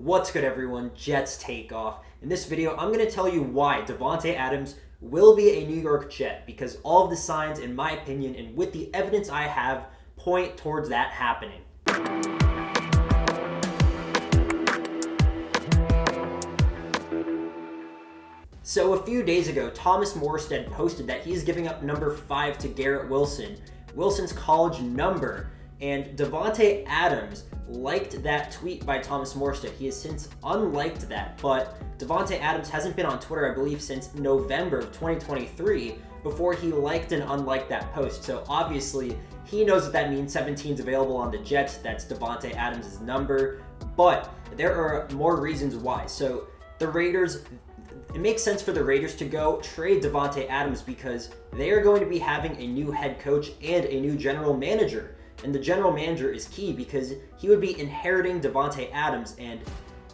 What's good, everyone? Jets take off. In this video, I'm going to tell you why Davante Adams will be a New York Jet, because all of the signs, in my opinion, and with the evidence I have, point towards that happening. So a few days ago, Thomas Morstead posted that he's giving up number 5 to Garrett Wilson, Wilson's college number, and Davante Adams liked that tweet by Thomas Morstead. He has since unliked that, but Davante Adams hasn't been on Twitter, I believe, since November of 2023 before he liked and unliked that post. So obviously, he knows what that means. 17's available on the Jets. That's Davante Adams' number. But there are more reasons why. So the Raiders, it makes sense for the Raiders to go trade Davante Adams because they are going to be having a new head coach and a new general manager. And the general manager is key because he would be inheriting Davante Adams. And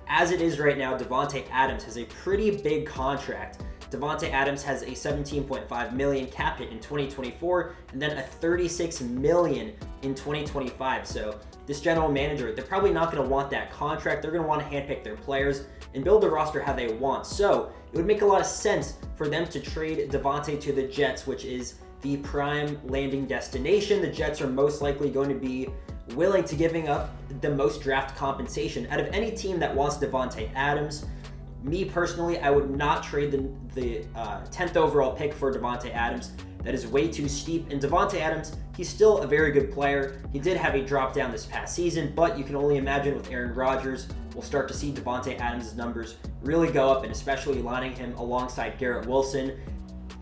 as it is right now, Davante Adams has a pretty big contract. Davante Adams has a $17.5 million cap hit in 2024 and then a $36 million in 2025. So this general manager, they're probably not going to want that contract. They're going to want to handpick their players and build the roster how they want. So it would make a lot of sense for them to trade Davante to the Jets, which is the prime landing destination. The Jets are most likely going to be willing to giving up the most draft compensation out of any team that wants Davante Adams. Me personally, I would not trade the 10th overall pick for Davante Adams. That is way too steep. And Davante Adams, he's still a very good player. He did have a drop down this past season, but you can only imagine with Aaron Rodgers, we'll start to see Davante Adams' numbers really go up, and especially lining him alongside Garrett Wilson.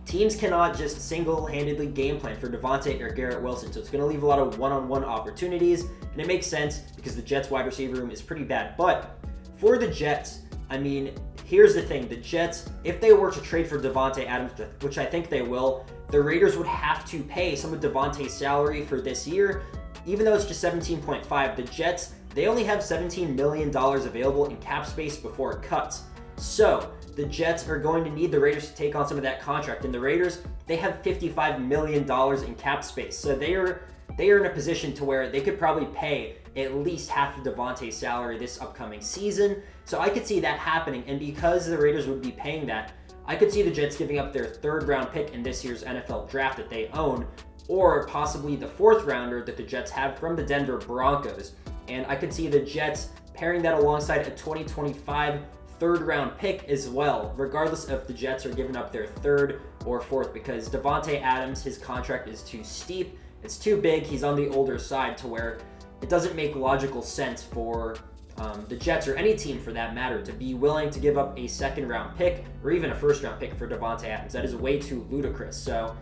Teams cannot just single-handedly game plan for Davante or Garrett Wilson, so it's going to leave a lot of one-on-one opportunities, and it makes sense because the Jets' wide receiver room is pretty bad. But for the Jets, I mean, here's the thing. The Jets, if they were to trade for Davante Adams, which I think they will, the Raiders would have to pay some of Davante's salary for this year. Even though it's just 17.5, the Jets, they only have $17 million available in cap space before it cuts. So the Jets are going to need the Raiders to take on some of that contract. And the Raiders, they have $55 million in cap space. So they are in a position to where they could probably pay at least half of Davante's salary this upcoming season. So I could see that happening. And because the Raiders would be paying that, I could see the Jets giving up their 3rd round pick in this year's NFL draft that they own, or possibly the 4th rounder that the Jets have from the Denver Broncos. And I could see the Jets pairing that alongside a 2025 3rd round pick as well, regardless if the Jets are giving up their 3rd or 4th, because Davante Adams, his contract is too steep. It's too big. He's on the older side to where it doesn't make logical sense for the Jets, or any team for that matter, to be willing to give up a 2nd round pick or even a 1st round pick for Davante Adams. That is way too ludicrous. So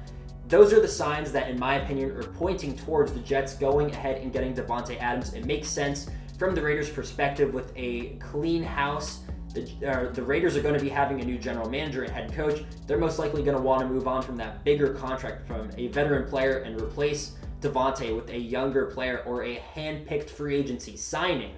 those are the signs that, in my opinion, are pointing towards the Jets going ahead and getting Davante Adams. It makes sense from the Raiders' perspective with a clean house. The Raiders are going to be having a new general manager and head coach. They're most likely going to want to move on from that bigger contract from a veteran player and replace Davante with a younger player or a hand-picked free agency signing.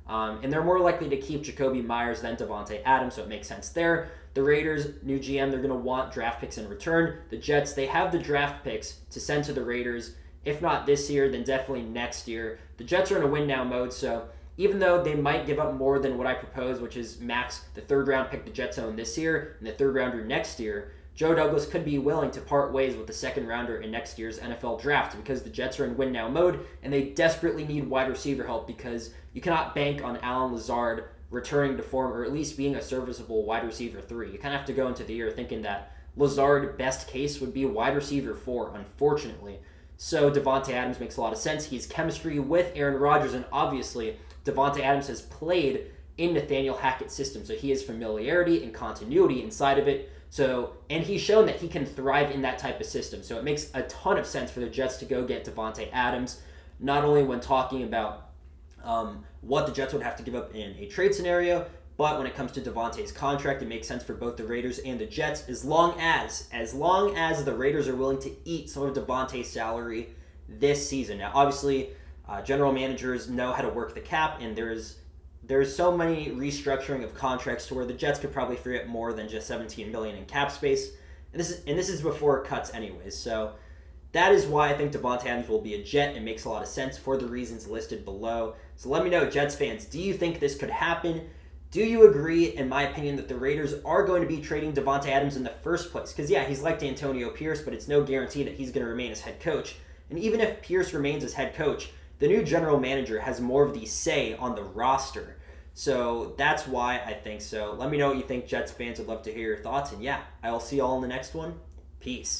And they're more likely to keep Jacoby Myers than Davante Adams, so it makes sense there. The Raiders, new GM, they're going to want draft picks in return. The Jets, they have the draft picks to send to the Raiders. If not this year, then definitely next year. The Jets are in a win-now mode, so even though they might give up more than what I propose, which is max the 3rd round pick the Jets own this year and the 3rd rounder next year, Joe Douglas could be willing to part ways with the 2nd rounder in next year's NFL draft because the Jets are in win-now mode and they desperately need wide receiver help because you cannot bank on Allen Lazard returning to form or at least being a serviceable wide receiver 3. You kind of have to go into the year thinking that Lazard, best case, would be wide receiver 4, unfortunately. So Davante Adams makes a lot of sense. He has chemistry with Aaron Rodgers, and obviously Davante Adams has played in Nathaniel Hackett's system, so he has familiarity and continuity inside of it. So, and he's shown that he can thrive in that type of system. So it makes a ton of sense for the Jets to go get Davante Adams, not only when talking about what the Jets would have to give up in a trade scenario, but when it comes to Davante's contract, it makes sense for both the Raiders and the Jets as long as the Raiders are willing to eat some of Davante's salary this season. Now, obviously, general managers know how to work the cap, and there's so many restructuring of contracts to where the Jets could probably free up more than just $17 million in cap space. And this is before it cuts anyways. So that is why I think Davante Adams will be a Jet. It makes a lot of sense for the reasons listed below. So let me know, Jets fans, do you think this could happen? Do you agree, in my opinion, that the Raiders are going to be trading Davante Adams in the first place? Because, yeah, he's like Antonio Pierce, but it's no guarantee that he's going to remain as head coach. And even if Pierce remains as head coach, the new general manager has more of the say on the roster. So that's why I think so. Let me know what you think, Jets fans. I'd love to hear your thoughts. And yeah, I'll see you all in the next one. Peace.